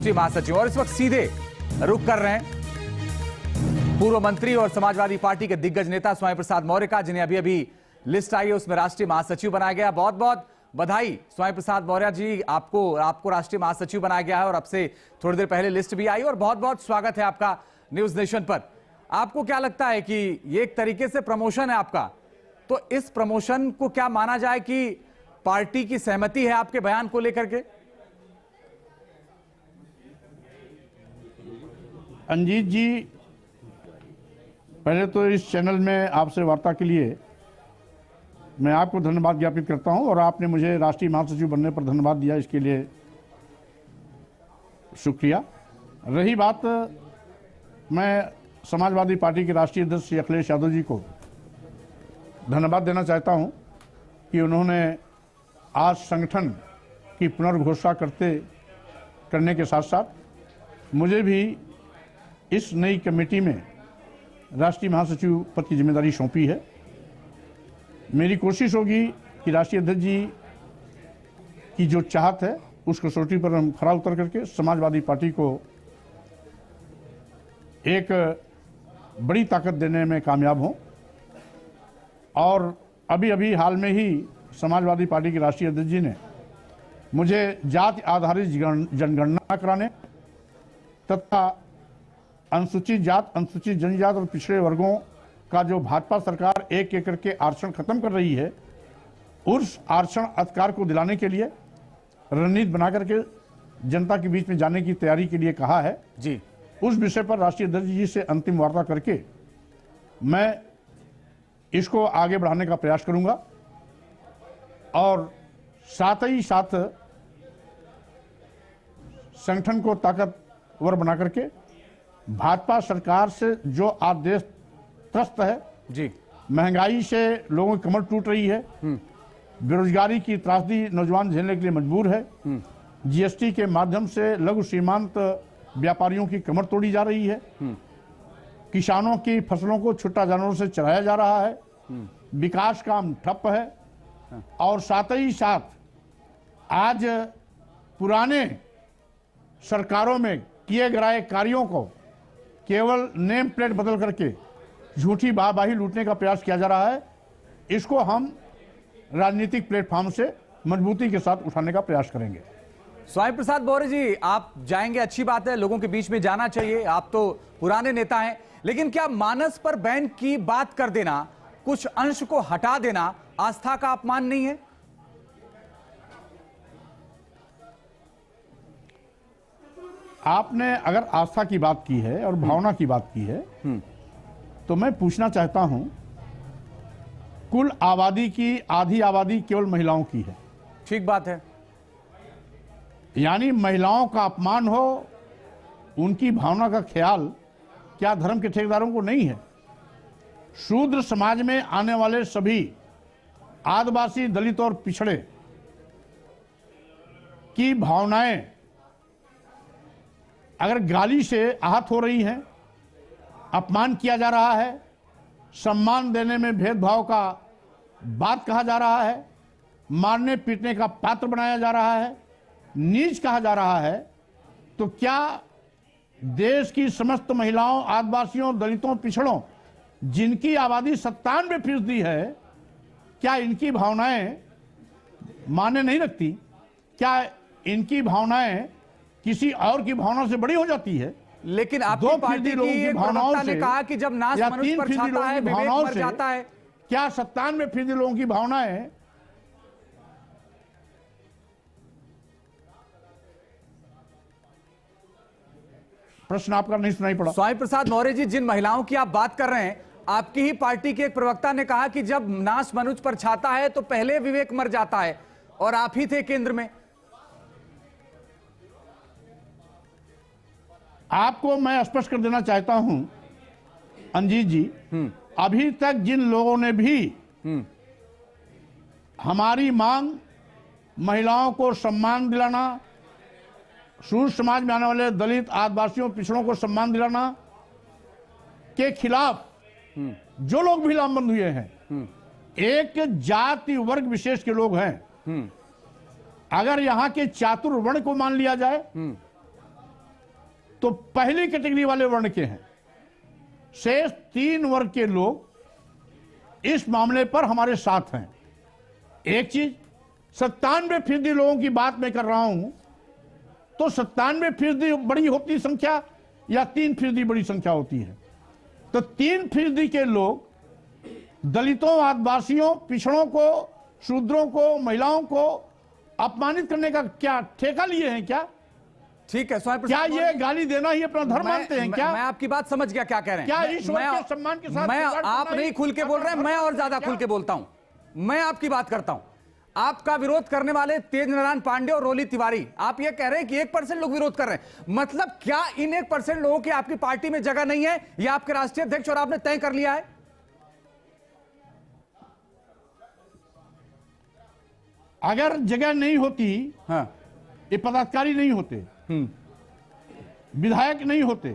महासचिव और इस वक्त सीधे रुख कर रहे हैं पूर्व मंत्री और समाजवादी पार्टी के दिग्गज नेता स्वामी प्रसाद मौर्य का, जिन्हें अभी अभी लिस्ट आई है उसमें राष्ट्रीय महासचिव बनाया गया। बहुत बहुत बधाई स्वामी प्रसाद मौर्य जी, आपको राष्ट्रीय महासचिव बनाया गया है और अब से थोड़ी देर पहले लिस्ट भी आई और बहुत बहुत स्वागत है आपका न्यूज नेशन पर। आपको क्या लगता है कि ये एक तरीके से प्रमोशन है आपका, तो इस प्रमोशन को क्या माना जाए कि पार्टी की सहमति है आपके बयान को लेकर के? अंजीत जी, पहले तो इस चैनल में आपसे वार्ता के लिए मैं आपको धन्यवाद ज्ञापित करता हूं और आपने मुझे राष्ट्रीय महासचिव बनने पर धन्यवाद दिया, इसके लिए शुक्रिया। रही बात, मैं समाजवादी पार्टी के राष्ट्रीय अध्यक्ष श्री अखिलेश यादव जी को धन्यवाद देना चाहता हूं कि उन्होंने आज संगठन की पुनर्घोषणा करने के साथ साथ मुझे भी इस नई कमेटी में राष्ट्रीय महासचिव पद की जिम्मेदारी सौंपी है। मेरी कोशिश होगी कि राष्ट्रीय अध्यक्ष जी की जो चाहत है उस कसौटी पर हम खरा उतर करके समाजवादी पार्टी को एक बड़ी ताकत देने में कामयाब हों। और अभी हाल में ही समाजवादी पार्टी के राष्ट्रीय अध्यक्ष जी ने मुझे जाति आधारित जनगणना कराने तथा अनुसूचित जात, अनुसूचित जनजात और पिछड़े वर्गों का जो भाजपा सरकार एक एक करके आरक्षण खत्म कर रही है, उस आरक्षण अधिकार को दिलाने के लिए रणनीति बना करके जनता के बीच में जाने की तैयारी के लिए कहा है जी। उस विषय पर राष्ट्रीय अध्यक्ष जी से अंतिम वार्ता करके मैं इसको आगे बढ़ाने का प्रयास करूंगा और साथ ही साथ संगठन को ताकतवर बना करके भाजपा सरकार से जो आदेश त्रस्त है जी, महंगाई से लोगों की कमर टूट रही है, बेरोजगारी की त्रासदी नौजवान झेलने के लिए मजबूर है, जीएसटी के माध्यम से लघु सीमांत व्यापारियों की कमर तोड़ी जा रही है, किसानों की फसलों को छुट्टा जानवरों से चराया जा रहा है, विकास काम ठप है और साथ ही साथ आज पुराने सरकारों में किए गए कार्यों को केवल नेम प्लेट बदल करके झूठी वाहवाही लूटने का प्रयास किया जा रहा है। इसको हम राजनीतिक प्लेटफॉर्म से मजबूती के साथ उठाने का प्रयास करेंगे। स्वामी प्रसाद मौर्य जी, आप जाएंगे, अच्छी बात है, लोगों के बीच में जाना चाहिए, आप तो पुराने नेता हैं, लेकिन क्या मानस पर बैन की बात कर देना, कुछ अंश को हटा देना आस्था का अपमान नहीं है? आपने अगर आस्था की बात की है और भावना की बात की है तो मैं पूछना चाहता हूं, कुल आबादी की आधी आबादी केवल महिलाओं की है। ठीक बात है। यानी महिलाओं का अपमान हो, उनकी भावना का ख्याल क्या धर्म के ठेकेदारों को नहीं है? शूद्र समाज में आने वाले सभी आदिवासी, दलित और पिछड़े की भावनाएं अगर गाली से आहत हो रही हैं, अपमान किया जा रहा है, सम्मान देने में भेदभाव का बात कहा जा रहा है, मारने पीटने का पात्र बनाया जा रहा है, नीच कहा जा रहा है, तो क्या देश की समस्त महिलाओं, आदिवासियों, दलितों, पिछड़ों जिनकी आबादी 97% है, क्या इनकी भावनाएं माने नहीं रखती? क्या इनकी भावनाएं किसी और की भावना से बड़ी हो जाती है? लेकिन आपकी पार्टी की एक प्रवक्ता ने कहा कि जब नाश मनुष्य पर छाता है, विवेक मर जाता है। क्या 97% लोगों की भावनाएं प्रश्न आपका नहीं सुनाई पड़ा? स्वामी प्रसाद मौर्य जी, जिन महिलाओं की आप बात कर रहे हैं, आपकी ही पार्टी के एक प्रवक्ता ने कहा कि जब नाश मनुष्य पर छाता है तो पहले विवेक मर जाता है, और आप ही थे केंद्र में। आपको मैं स्पष्ट कर देना चाहता हूं अंजीत जी, अभी तक जिन लोगों ने भी हमारी मांग, महिलाओं को सम्मान दिलाना, शूद्र समाज में आने वाले दलित, आदिवासियों, पिछड़ों को सम्मान दिलाना के खिलाफ जो लोग भी लामबंद हुए हैं, एक जाति वर्ग विशेष के लोग हैं। अगर यहां के चातुर्वर्ण को मान लिया जाए तो पहली कैटेगरी वाले वर्ण के हैं। शेष 3 वर्ग के लोग इस मामले पर हमारे साथ हैं। एक चीज, 97% लोगों की बात मैं कर रहा हूं, तो 97% बड़ी होती संख्या या 3% बड़ी संख्या होती है? तो 3% के लोग दलितों, आदिवासियों, पिछड़ों को, शूद्रों को, महिलाओं को अपमानित करने का क्या ठेका लिए हैं क्या? ठीक है, क्या ये गाली देना ही अपना धर्म मानते हैं क्या? मैं आपकी बात समझ गया क्या कह रहे हैं। क्या ईश्वर के सम्मान के साथ? मैं आप नहीं खुल के बोल रहे हैं, मैं और ज्यादा खुल के बोलता हूं। मैं आपकी बात करता हूं। आपका विरोध करने वाले तेज नारायण पांडे और रोली तिवारी, आप ये कह रहे हैं कि 1% लोग विरोध कर रहे हैं। मतलब क्या इन 1% लोगों की आपकी पार्टी में जगह नहीं है, या आपके राष्ट्रीय अध्यक्ष और आपने तय कर लिया है? अगर जगह नहीं होती, हाँ, ये पदाधिकारी नहीं होते, विधायक नहीं होते,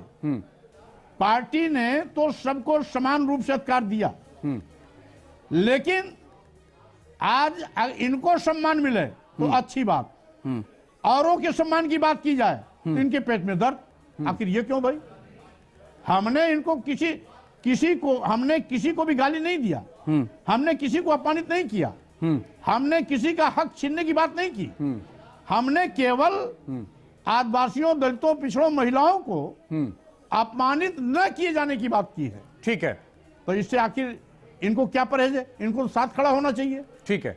पार्टी ने तो सबको समान रूप से अधिकार दिया, लेकिन आज इनको सम्मान मिले तो अच्छी बात, औरों के सम्मान की बात की जाए तो इनके पेट में दर्द। आखिर ये क्यों भाई? हमने इनको हमने किसी को भी गाली नहीं दिया, हमने किसी को अपमानित नहीं किया, हमने किसी का हक छीनने की बात नहीं की, हमने केवल आदिवासियों, दलितों, पिछड़ों, महिलाओं को अपमानित न किए जाने की बात की है। ठीक है, तो इससे आखिर इनको क्या परहेज है? इनको साथ खड़ा होना चाहिए। ठीक है।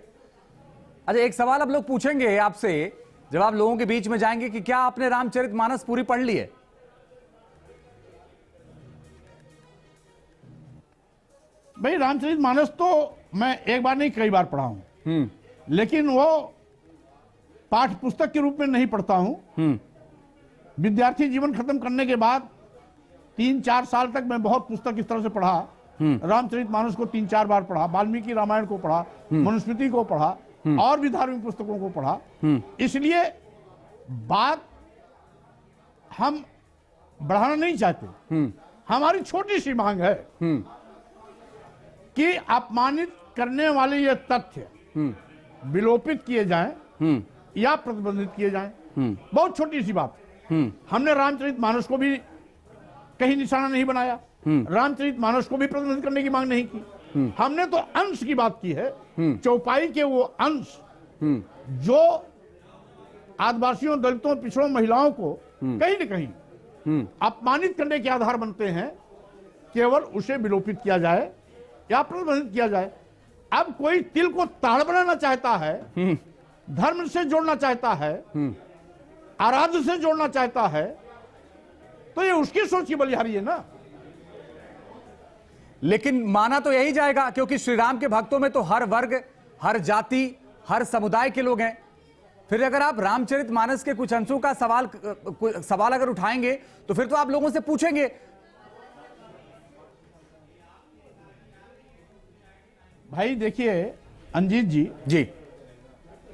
अच्छा, एक सवाल अब लोग पूछेंगे आपसे जब आप लोगों के बीच में जाएंगे कि क्या आपने रामचरितमानस पूरी पढ़ ली है? भाई, रामचरितमानस तो मैं एक बार नहीं कई बार पढ़ा हूं, लेकिन वो पाठ्य पुस्तक के रूप में नहीं पढ़ता हूं। विद्यार्थी जीवन खत्म करने के बाद 3-4 साल तक मैं बहुत पुस्तक इस तरह से पढ़ा। रामचरितमानस को 3-4 बार पढ़ा, वाल्मीकि रामायण को पढ़ा, मनुस्मृति को पढ़ा, और भी धार्मिक पुस्तकों को पढ़ा। इसलिए बात हम बढ़ाना नहीं चाहते। हमारी छोटी सी मांग है कि अपमानित करने वाले ये तथ्य विलोपित किए जाएं या प्रतिबंधित किए जाएं। बहुत छोटी सी बात। हमने रामचरितमानस को भी कहीं निशाना नहीं बनाया, रामचरितमानस को भी प्रतिबंधित करने की मांग नहीं की। हमने तो अंश की बात की है, चौपाई के वो अंश जो आदिवासियों, दलितों, पिछड़ों, महिलाओं को कहीं न कहीं अपमानित करने के आधार बनते हैं, केवल उसे विलोपित किया जाए या प्रतिबंधित किया जाए। अब कोई तिल को ताड़ बनाना चाहता है, धर्म से जोड़ना चाहता है, आराध्य से जोड़ना चाहता है, तो ये उसकी सोच की बलिहारी है ना। लेकिन माना तो यही जाएगा, क्योंकि श्री राम के भक्तों में तो हर वर्ग, हर जाति, हर समुदाय के लोग हैं। फिर अगर आप रामचरितमानस के कुछ अंशों का सवाल अगर उठाएंगे तो फिर तो आप लोगों से पूछेंगे। भाई देखिए अंजीत जी,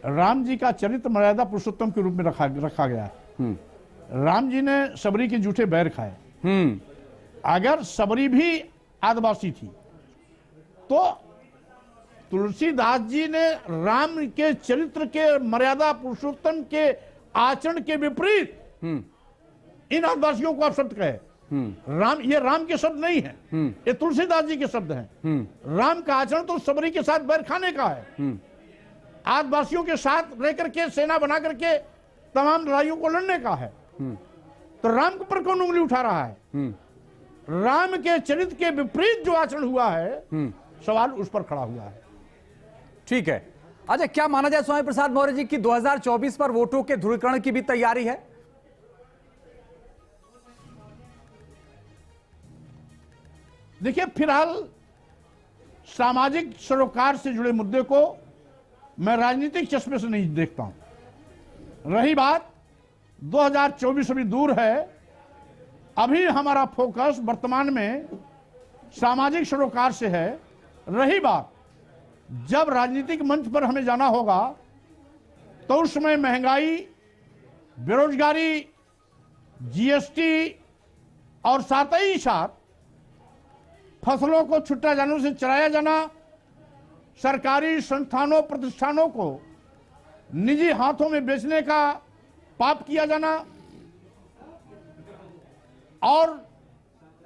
राम जी का चरित्र मर्यादा पुरुषोत्तम के रूप में रखा गया है। राम जी ने सबरी के जूठे बैर खाए। अगर सबरी भी आदिवासी थी तो तुलसीदास जी ने राम के चरित्र के मर्यादा पुरुषोत्तम के आचरण के विपरीत इन आदिवासियों को आप शब्द कहे। राम, ये राम के शब्द नहीं है, ये तुलसीदास जी के शब्द हैं। राम का आचरण तो सबरी के साथ बैर खाने का है, आदिवासियों के साथ रह करके सेना बना करके तमाम लड़ाइयों को लड़ने का है। तो राम पर कौन उंगली उठा रहा है? राम के चरित्र के विपरीत जो आचरण हुआ है, सवाल उस पर खड़ा हुआ है। ठीक है। अच्छा, क्या माना जाए स्वामी प्रसाद मौर्य जी की 2024 पर वोटों के ध्रुवीकरण की भी तैयारी है? देखिए, फिलहाल सामाजिक सरोकार से जुड़े मुद्दे को मैं राजनीतिक चश्मे से नहीं देखता हूं। रही बात 2024 अभी दूर है, अभी हमारा फोकस वर्तमान में सामाजिक सरोकार से है। रही बात जब राजनीतिक मंच पर हमें जाना होगा तो उस समय महंगाई, बेरोजगारी, जीएसटी और साथ ही साथ फसलों को छुट्टा जानवरों से चराया जाना, सरकारी संस्थानों प्रतिष्ठानों को निजी हाथों में बेचने का पाप किया जाना, और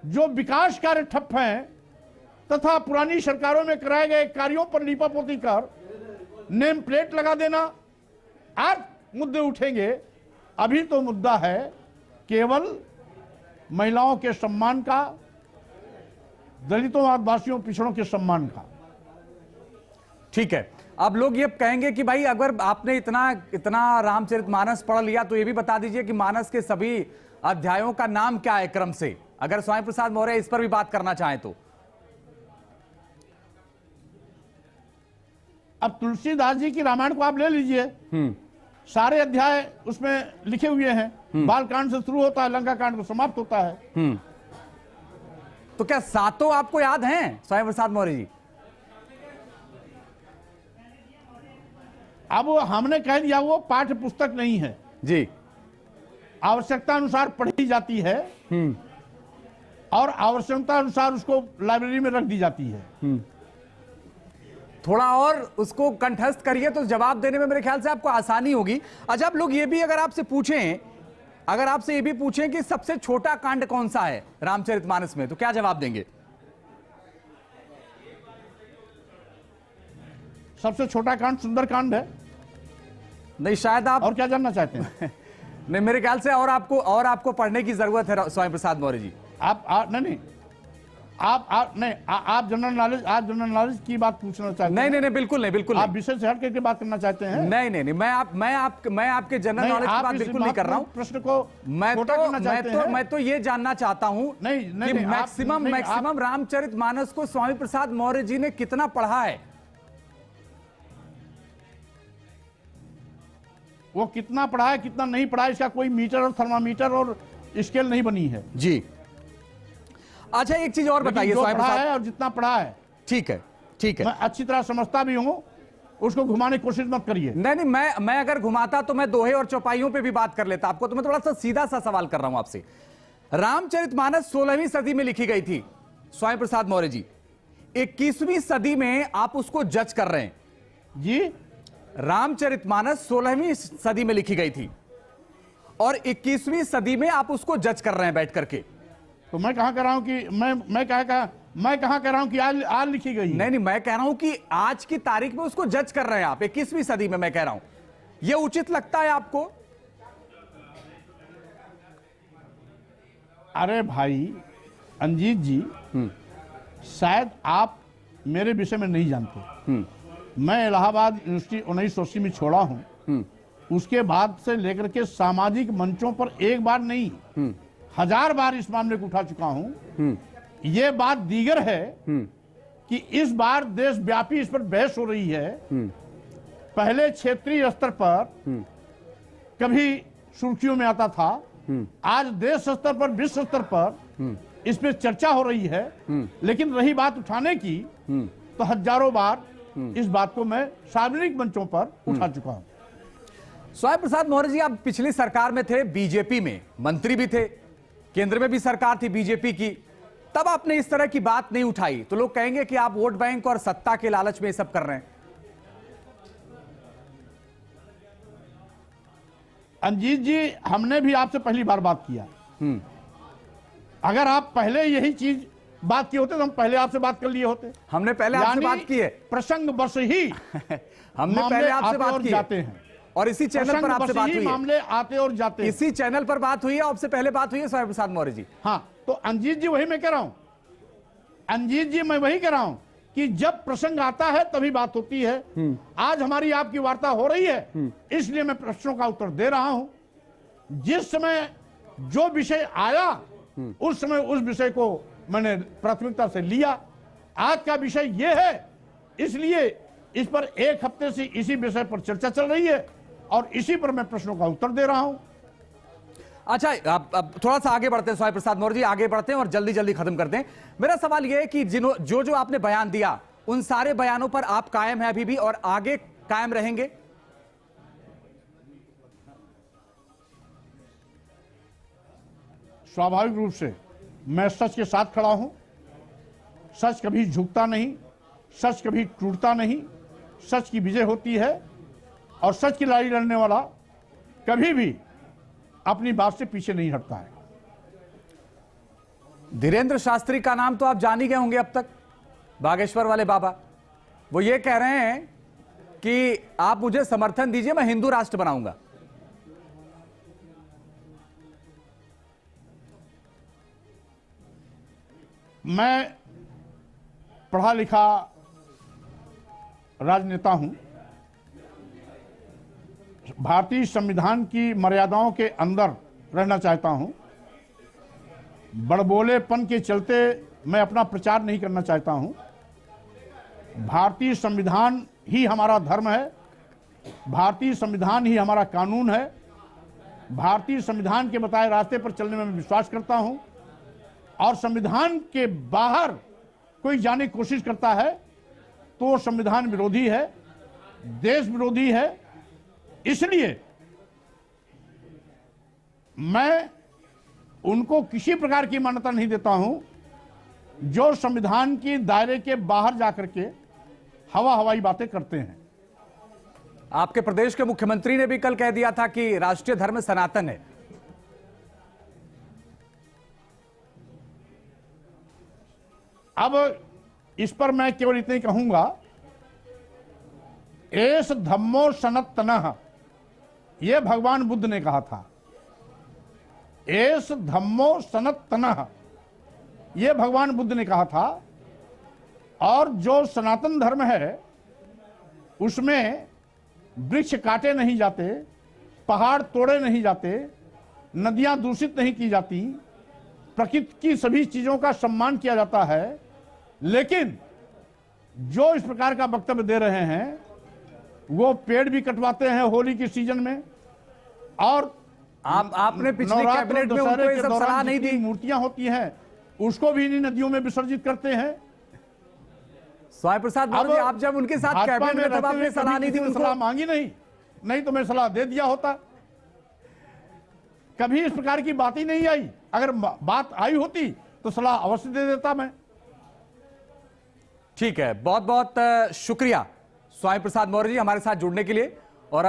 जो विकास कार्य ठप हैं तथा पुरानी सरकारों में कराए गए कार्यों पर लीपापोती कर नेम प्लेट लगा देना, आज मुद्दे उठेंगे। अभी तो मुद्दा है केवल महिलाओं के सम्मान का, दलितों आदिवासियों पिछड़ों के सम्मान का। ठीक है, अब लोग ये कहेंगे कि भाई अगर आपने इतना रामचरितमानस पढ़ लिया तो ये भी बता दीजिए कि मानस के सभी अध्यायों का नाम क्या है क्रम से, अगर स्वामी प्रसाद मौर्य इस पर भी बात करना चाहें तो। अब तुलसीदास जी की रामायण को आप ले लीजिए, सारे अध्याय उसमें लिखे हुए हैं। बालकांड से शुरू होता है, लंका कांड को समाप्त होता है। तो क्या सातों आपको याद हैं स्वामी प्रसाद मौर्य जी? अब हमने कह दिया वो पाठ्य पुस्तक नहीं है जी, आवश्यकता अनुसार पढ़ी जाती है और आवश्यकता अनुसार उसको लाइब्रेरी में रख दी जाती है। थोड़ा और उसको कंठस्थ करिए तो जवाब देने में मेरे ख्याल से आपको आसानी होगी। अच्छा, अब लोग ये भी अगर आपसे ये भी पूछें कि सबसे छोटा कांड कौन सा है रामचरितमानस में, तो क्या जवाब देंगे? सबसे छोटा कांड सुंदर कांड है। नहीं, शायद आप और क्या जानना चाहते हैं? नहीं, मेरे ख्याल से और आपको पढ़ने की जरूरत है स्वामी प्रसाद मौर्य जी। आप जनरल नॉलेज की बात पूछना चाहते हैं? नहीं, बिल्कुल नहीं। आप विषय से हट करके बात करना चाहते हैं? नहीं, मैं आपके जनरल नॉलेज की बात बिल्कुल नहीं कर रहा हूं। प्रश्न को मैं तो ये जानना चाहता हूं कि मैक्सिमम रामचरितमानस को स्वामी प्रसाद मौर्य जी ने कितना पढ़ा है? वो कितना पढ़ा है कितना नहीं पढ़ा है इसका कोई मीटर और थर्मामीटर और स्केल नहीं बनी है जी। अच्छा, एक चीज और बताइए स्वामी प्रसाद, और जितना पढ़ा है ठीक है मैं अच्छी तरह समझता भी हूं, उसको घुमाने की कोशिश मत करिए। नहीं, मैं अगर घुमाता तो मैं दोहे और चौपाइयों पे भी बात कर लेता आपको। तो मैं थोड़ा सा सीधा सा सवाल कर रहा हूं आपसे। रामचरितमानस 16वीं सदी में लिखी गई थी स्वामी प्रसाद मौर्य जी, 21वीं सदी में आप उसको जज कर रहे हैं जी। रामचरितमानस 16वीं सदी में लिखी गई थी और 21वीं सदी में आप उसको जज कर रहे हैं बैठ करके। तो मैं कहां कह रहा हूं कि मैं कहां कह रहा हूं कि आज लिखी गई? नहीं, मैं कह रहा हूं कि आज की तारीख में उसको जज कर रहे हैं आप 21वीं सदी में। मैं कह रहा हूं यह उचित लगता है आपको? अरे भाई अंजीत जी, शायद आप मेरे विषय में नहीं जानते। मैं इलाहाबाद यूनिवर्सिटी 1980 में छोड़ा हूं। उसके बाद से लेकर के सामाजिक मंचों पर एक बार नहीं 1000 बार इस मामले को उठा चुका हूं। यह बात दीगर है कि इस बार देशव्यापी इस पर बहस हो रही है। पहले क्षेत्रीय स्तर पर कभी सुर्खियों में आता था, आज देश स्तर पर, विश्व स्तर पर इस पर चर्चा हो रही है। लेकिन रही बात उठाने की, तो हजारों बार इस बात को मैं सार्वजनिक मंचों पर उठा चुका हूं। स्वामी प्रसाद मौर्य जी, आप पिछली सरकार में थे, बीजेपी में मंत्री भी थे, केंद्र में भी सरकार थी बीजेपी की, तब आपने इस तरह की बात नहीं उठाई तो लोग कहेंगे कि आप वोट बैंक और सत्ता के लालच में ये सब कर रहे हैं। अंजीत जी, हमने भी आपसे पहली बार बात किया। अगर आप पहले यही चीज बात किए होते तो हम पहले आपसे बात कर लिए होते। हमने पहले आपसे बात की है, प्रसंग बस ही हमने पहले आपसे बात की जाते हैं और इसी चैनल पर आपसे बात हुई है। मामले आते और जाते हैं, इसी चैनल पर बात हुई है, आपसे पहले बात हुई है स्वामी प्रसाद मौर्य जी। हाँ, तो अंजीत जी वही मैं कह रहा हूं, अंजीत जी मैं वही कह रहा हूं कि जब प्रसंग आता है तभी बात होती है। आज हमारी आपकी वार्ता हो रही है, इसलिए मैं प्रश्नों का उत्तर दे रहा हूं। जिस समय जो विषय आया उस समय उस विषय को मैंने प्राथमिकता से लिया। आज का विषय यह है, इसलिए इस पर एक हफ्ते से इसी विषय पर चर्चा चल रही है और इसी पर मैं प्रश्नों का उत्तर दे रहा हूं। अच्छा, अब थोड़ा सा आगे बढ़ते हैं स्वामी प्रसाद मौर्य जी, आगे बढ़ते हैं और जल्दी जल्दी खत्म करते हैं। मेरा सवाल यह है कि जो आपने बयान दिया, उन सारे बयानों पर आप कायम हैं अभी भी और आगे कायम रहेंगे? स्वाभाविक रूप से मैं सच के साथ खड़ा हूं। सच कभी झुकता नहीं, सच कभी टूटता नहीं, सच की विजय होती है और सच की लड़ाई लड़ने वाला कभी भी अपनी बात से पीछे नहीं हटता है। धीरेन्द्र शास्त्री का नाम तो आप जान ही गए होंगे अब तक, बागेश्वर वाले बाबा। वो ये कह रहे हैं कि आप मुझे समर्थन दीजिए, मैं हिंदू राष्ट्र बनाऊंगा। मैं पढ़ा लिखा राजनेता हूं। भारतीय संविधान की मर्यादाओं के अंदर रहना चाहता हूं। बड़बोलेपन के चलते मैं अपना प्रचार नहीं करना चाहता हूं। भारतीय संविधान ही हमारा धर्म है, भारतीय संविधान ही हमारा कानून है। भारतीय संविधान के बताए रास्ते पर चलने में मैं विश्वास करता हूं, और संविधान के बाहर कोई जाने की कोशिश करता है तो संविधान विरोधी है, देश विरोधी है। इसलिए मैं उनको किसी प्रकार की मान्यता नहीं देता हूं जो संविधान की दायरे के बाहर जाकर के हवाई बातें करते हैं। आपके प्रदेश के मुख्यमंत्री ने भी कल कह दिया था कि राष्ट्रीय धर्म सनातन है। अब इस पर मैं केवल इतना ही कहूंगा, एस धम्मो सनातनः, यह भगवान बुद्ध ने कहा था। एस धम्मो सनातनः, यह भगवान बुद्ध ने कहा था। और जो सनातन धर्म है उसमें वृक्ष काटे नहीं जाते, पहाड़ तोड़े नहीं जाते, नदियां दूषित नहीं की जाती, प्रकृति की सभी चीजों का सम्मान किया जाता है। लेकिन जो इस प्रकार का वक्तव्य दे रहे हैं वो पेड़ भी कटवाते हैं होली के सीजन में, और आपने पिछली कैबिनेट में उनको ये सब सलाह नहीं दी। मूर्तियां होती हैं उसको भी इन्हीं नदियों में विसर्जित करते हैं। स्वामी प्रसाद मौर्य जी, आप जब उनके साथ कैबिनेट में तब आपने सलाह नहीं दी, सलाह मांगी नहीं तो मैं सलाह दे दिया होता। कभी इस प्रकार की बात ही नहीं आई। अगर बात आई होती तो सलाह अवश्य दे देता मैं। ठीक है, बहुत बहुत शुक्रिया स्वामी प्रसाद मौर्य जी हमारे साथ जुड़ने के लिए।